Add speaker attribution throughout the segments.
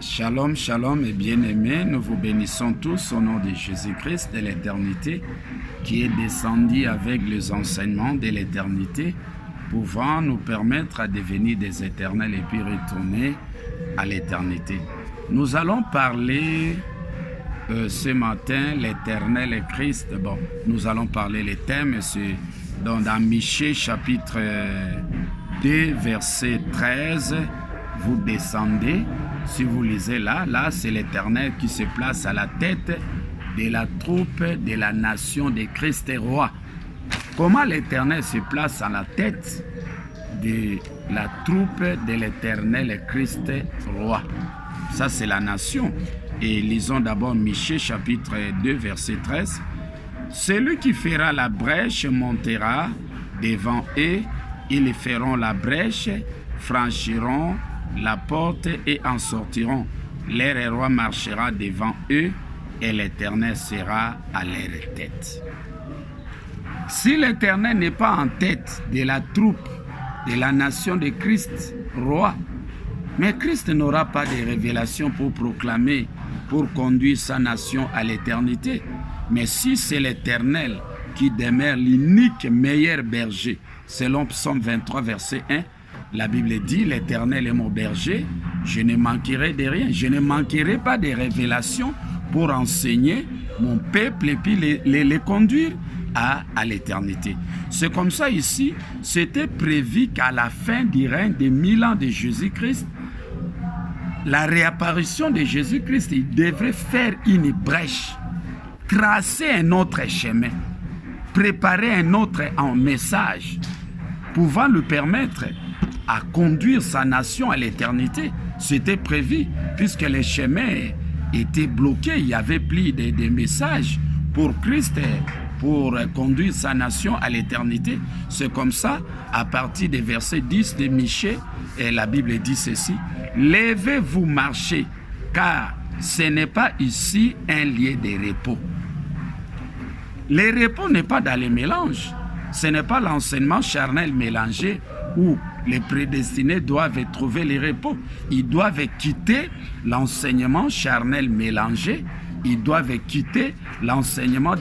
Speaker 1: Shalom, shalom et bien-aimés, nous vous bénissons tous au nom de Jésus-Christ de l'éternité qui est descendu avec les enseignements de l'éternité, pouvant nous permettre de devenir des éternels et puis retourner à l'éternité. Nous allons parler ce matin l'éternel et Christ. Bon, nous allons parler les thèmes, c'est dans Michée chapitre 2 verset 13. Vous descendez, si vous lisez là c'est l'Éternel qui se place à la tête de la troupe de la nation de Christ et roi. Comment l'Éternel se place à la tête de la troupe de l'Éternel Christ roi? Ça c'est la nation. Et lisons d'abord Michée chapitre 2 verset 13. Celui qui fera la brèche montera devant eux, ils feront la brèche, franchiront la porte et en sortiront. Leur roi marchera devant eux et l'Éternel sera à leur tête. Si l'Éternel n'est pas en tête de la troupe de la nation de Christ, roi, mais Christ n'aura pas de révélation pour proclamer, pour conduire sa nation à l'éternité. Mais si c'est l'Éternel qui demeure l'unique meilleur berger, selon Psaume 23 verset 1, la Bible dit, l'Éternel est mon berger, je ne manquerai de rien. Je ne manquerai pas de révélations pour enseigner mon peuple et puis les conduire à l'éternité. C'est comme ça ici, c'était prévu qu'à la fin du règne des 1000 ans de Jésus-Christ, la réapparition de Jésus-Christ, il devrait faire une brèche, tracer un autre chemin, préparer un autre message, pouvant lui permettre à conduire sa nation à l'éternité. C'était prévu, puisque les chemins étaient bloqués. Il y avait plus de messages pour Christ, pour conduire sa nation à l'éternité. C'est comme ça, à partir des versets 10 de Michée, et la Bible dit ceci: levez-vous, marchez, car ce n'est pas ici un lieu de repos. Le repos n'est pas dans les mélanges. Ce n'est pas l'enseignement charnel mélangé où les prédestinés doivent trouver le repos. Ils doivent quitter l'enseignement charnel mélangé. Ils doivent quitter l'enseignement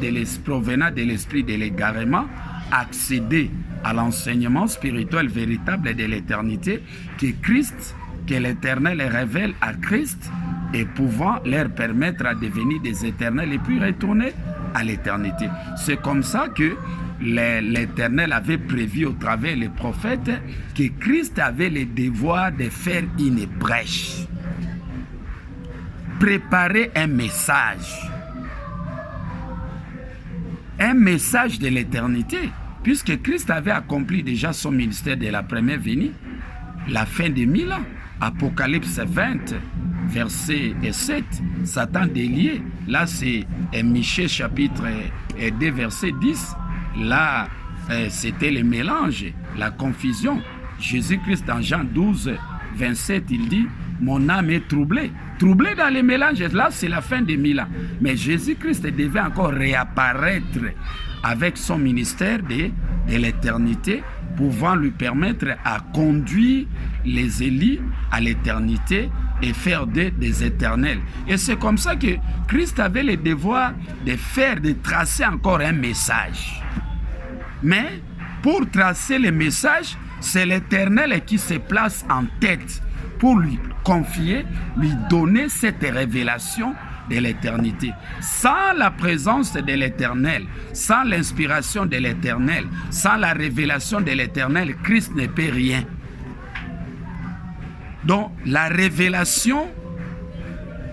Speaker 1: provenant de l'esprit de l'égarement, accéder à l'enseignement spirituel véritable de l'éternité que l'Éternel révèle à Christ et pouvant leur permettre de devenir des éternels et puis retourner à l'éternité. C'est comme ça que l'Éternel avait prévu au travers des prophètes que Christ avait le devoir de faire une brèche, préparer un message de l'éternité, puisque Christ avait accompli déjà son ministère de la première venue, la fin des 1000 ans. Apocalypse 20, verset 7, Satan délié. Là, c'est Michée chapitre 2, verset 10. Là, c'était le mélange, la confusion. Jésus-Christ, dans Jean 12, 27, il dit, mon âme est troublée. Troublée dans les mélanges, là, c'est la fin des 1000 ans. Mais Jésus-Christ devait encore réapparaître avec son ministère de l'éternité, pouvant lui permettre à conduire les élus à l'éternité et faire des éternels. Et c'est comme ça que Christ avait le devoir de tracer encore un message. Mais pour tracer le message, c'est l'Éternel qui se place en tête pour lui confier, lui donner cette révélation de l'éternité. Sans la présence de l'Éternel, sans l'inspiration de l'Éternel, sans la révélation de l'Éternel, Christ ne peut rien. Donc, la révélation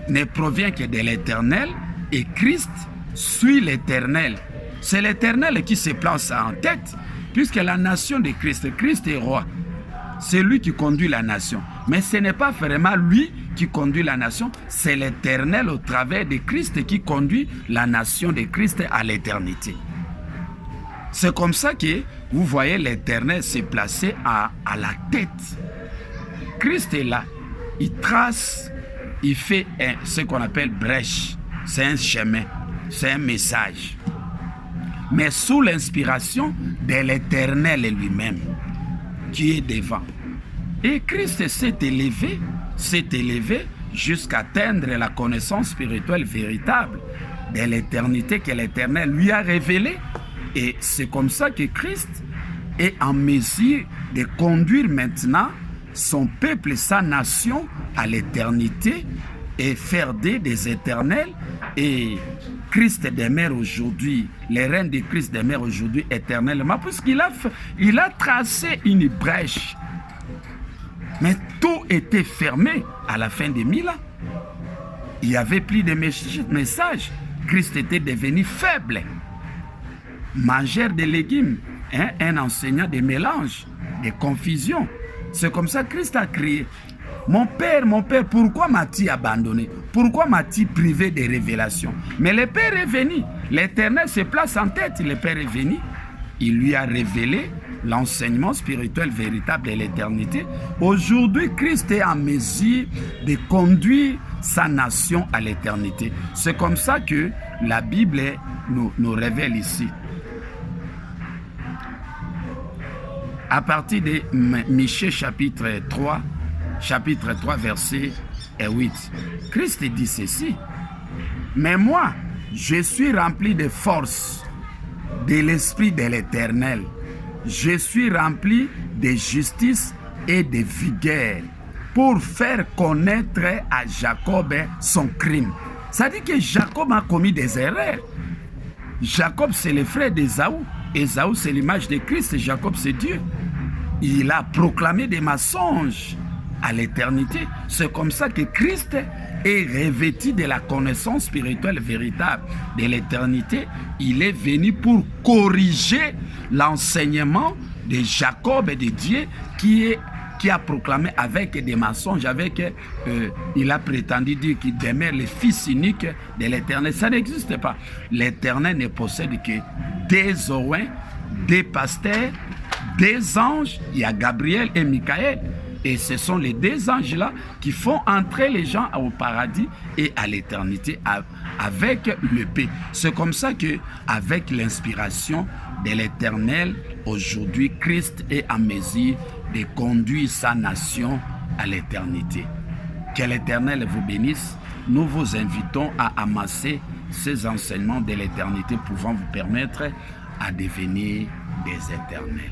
Speaker 1: ne provient que de l'Éternel et Christ suit l'Éternel. C'est l'Éternel qui se place en tête, puisque la nation de Christ, Christ est roi. C'est lui qui conduit la nation. Mais ce n'est pas vraiment lui qui conduit la nation, c'est l'Éternel au travers de Christ qui conduit la nation de Christ à l'éternité. C'est comme ça que vous voyez l'Éternel se placer à la tête. Christ est là, il trace, il fait ce qu'on appelle brèche. C'est un chemin, c'est un message. Mais sous l'inspiration de l'Éternel lui-même, qui est devant. Et Christ s'est élevé jusqu'à atteindre la connaissance spirituelle véritable de l'éternité que l'Éternel lui a révélée. Et c'est comme ça que Christ est en mesure de conduire maintenant son peuple, sa nation à l'éternité et faire des éternels. Et Christ demeure aujourd'hui, les règnes de Christ demeurent aujourd'hui éternellement, puisqu'il a tracé une brèche. Mais tout était fermé à la fin des 1000 ans. Il n'y avait plus de messages. Christ était devenu faible, mangeur de légumes, un enseignant de mélange, de confusion. C'est comme ça que Christ a crié. Mon Père, pourquoi m'as-tu abandonné? Pourquoi m'as-tu privé des révélations? Mais le Père est venu. L'Éternel se place en tête. Le Père est venu. Il lui a révélé l'enseignement spirituel véritable de l'éternité. Aujourd'hui, Christ est en mesure de conduire sa nation à l'éternité. C'est comme ça que la Bible nous révèle ici. À partir de Michée chapitre 3, verset 8, Christ dit ceci. Mais moi, je suis rempli de force, de l'Esprit de l'Éternel. Je suis rempli de justice et de vigueur pour faire connaître à Jacob son crime. Ça dit que Jacob a commis des erreurs. Jacob, c'est le frère d'Ésaü. Ésaü, c'est l'image de Christ. Jacob, c'est Dieu. Il a proclamé des mensonges à l'éternité. C'est comme ça que Christ est revêtu de la connaissance spirituelle véritable de l'éternité. Il est venu pour corriger l'enseignement de Jacob et de Dieu qui a proclamé avec des mensonges, il a prétendu dire qu'il demeure le fils unique de l'Éternel. Ça n'existe pas. L'Éternel ne possède que des oins, des pasteurs, des anges. Il y a Gabriel et Michael. Et ce sont les deux anges-là qui font entrer les gens au paradis et à l'éternité avec le paix. C'est comme ça que, avec l'inspiration de l'Éternel, aujourd'hui, Christ est en mesure de conduire sa nation à l'éternité. Que l'Éternel vous bénisse. Nous vous invitons à amasser ces enseignements de l'éternité pouvant vous permettre à devenir des éternels.